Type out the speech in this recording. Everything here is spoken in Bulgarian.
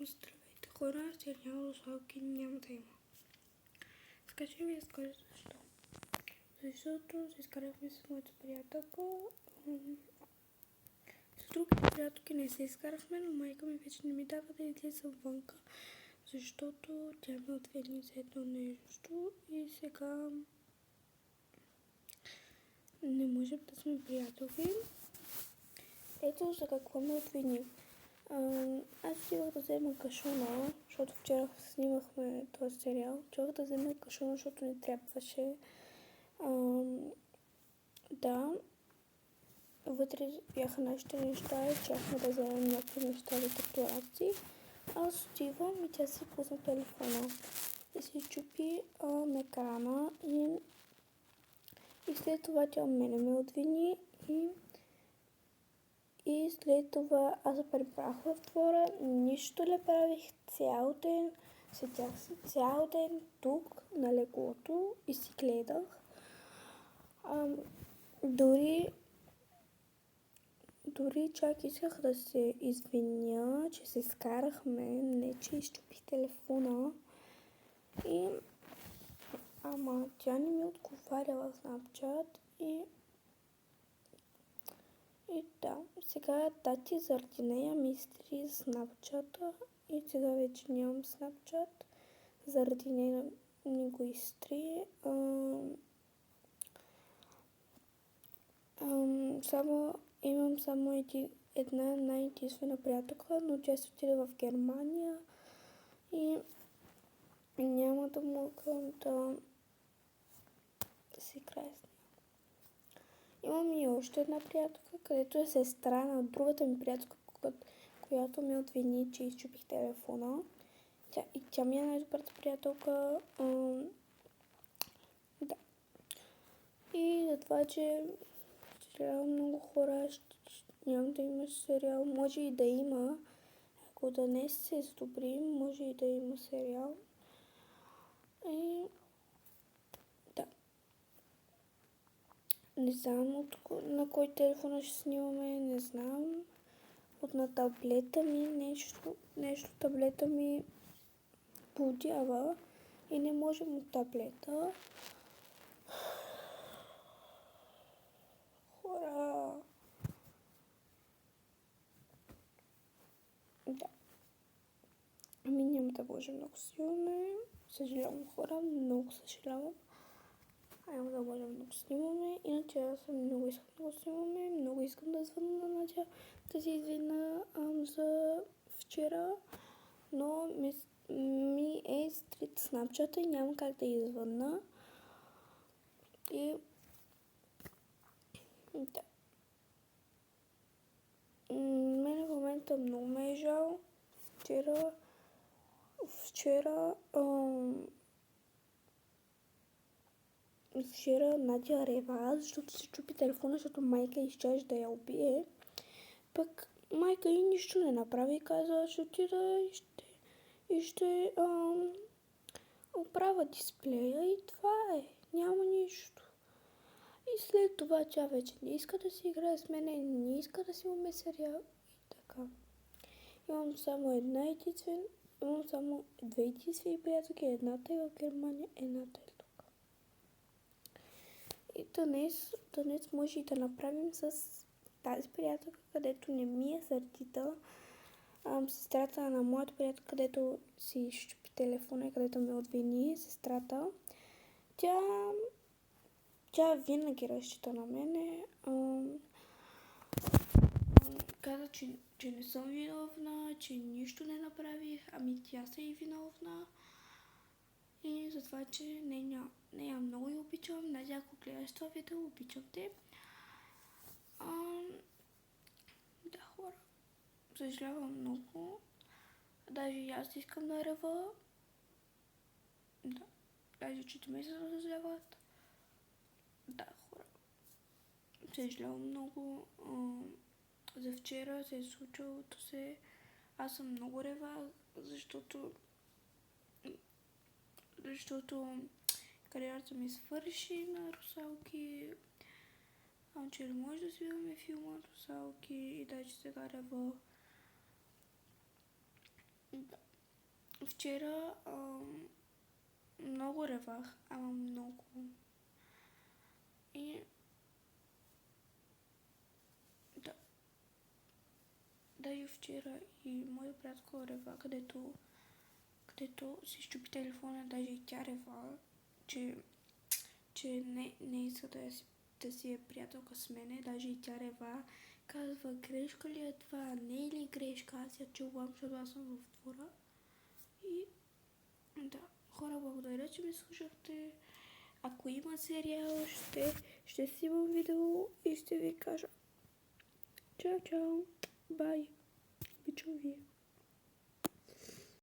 Здравейте хора, сериал Русалки няма да има. Така че ви разкажа защо. Защото се изкарахме с моята приятелка. С другите приятелки не се изкарахме, но майка ми вече не ми дава да излизам вънка, защото тя ме отвени за едно нещо и сега не можем да сме приятелки. Ето за какво ме отвени. Аз отивах да взема кашуна, защото вчера снимахме този сериал. Отивах да взема кашуна, защото не трябваше. Да, вътре бяха нашите неща и чакахме да вземем някакви неща за декларации. Аз отивам и тя си пусна телефона и си чупи екрана и след това тя мене ме отвини и след това аз се прибрах в двора, нищо не правих цял ден, седях си цял ден тук на леглото и си гледах. Дори чак исках да се извиня, че се скарахме, не че изчупих телефона. Ама тя не ми отговаряла в Snapchat и да, сега тати заради нея ми изтри Snapchat-а и сега вече нямам Snapchat. Заради нея ми го изтри. Имам само една най-единствена приятелка, но тя се отиде в Германия и няма да мога да се играе с нея. Имам и още една приятелка, където е сестра на другата ми приятелка, която ме отвини, че изчупих телефона. Тя ми е най-добрата приятелка. Да. И за това, че сериал много хора няма да има сериал. Може и да има. Ако да не се сдобри, може и да има сериал. И да. Не знам на кой телефон ще снимаме, не знам. На таблета ми нещо таблета ми подява и не можем от таблета. Хора. Да. Няма да можем да го снимаме. Съжалявам хора, много съжалявам. Няма да можем да го снимаме. Иначе аз много искам да го снимаме. Много искам да звънна на Надя да се извина за вчера. Но ми е стрит Snapchat и няма как да извънна. И да. Мене в момента много ме е жал. Вчера Надя рева, защото се чупи телефона, защото майка изчаже да я убие. Пък майка и нищо не направи, каза, ще отида и ще оправя дисплея и това е. Няма нищо. И след това тя вече не иска да си играе с мене, не иска да си имаме сериал и така. Имам само две единствени приятелки, едната е в Германия, едната е тук. И днес може и да направим с тази приятелка, където не ми е сърдита. Сестрата на моята приятелка, където си щупи телефона и където ме отвини, сестрата. Тя винаги разчита на мене. Каза, че не съм виновна, че нищо не направих, ами тя се и виновна. И затова, че нея много я обичам. Надя, ако гледаш това видео, обичам те. Да, хора. Съжалявам много. Даже и аз искам да рева. Да. Даже чето ме се разляват. Да, хора. Съжалявам много. За вчера се е случилото се. Аз съм много рева, защото кариерата ми свърши на Русалки. Че не може да си имаме филма Русалки и даже сега рева. вчера много ревах, ама много. И да, даже вчера и моя приятелка рева, където си щупи телефона, даже и тя рева, че не иска да си е приятелка с мене, даже и тя рева. Казва, грешка ли е това, не е ли грешка, аз я чувам, защото аз съм в двора. И да, хора, благодаря, че ми слушахте. Ако има сериал, ще снимам видео и ще ви кажа. Чао, чао, бай, обичам ви.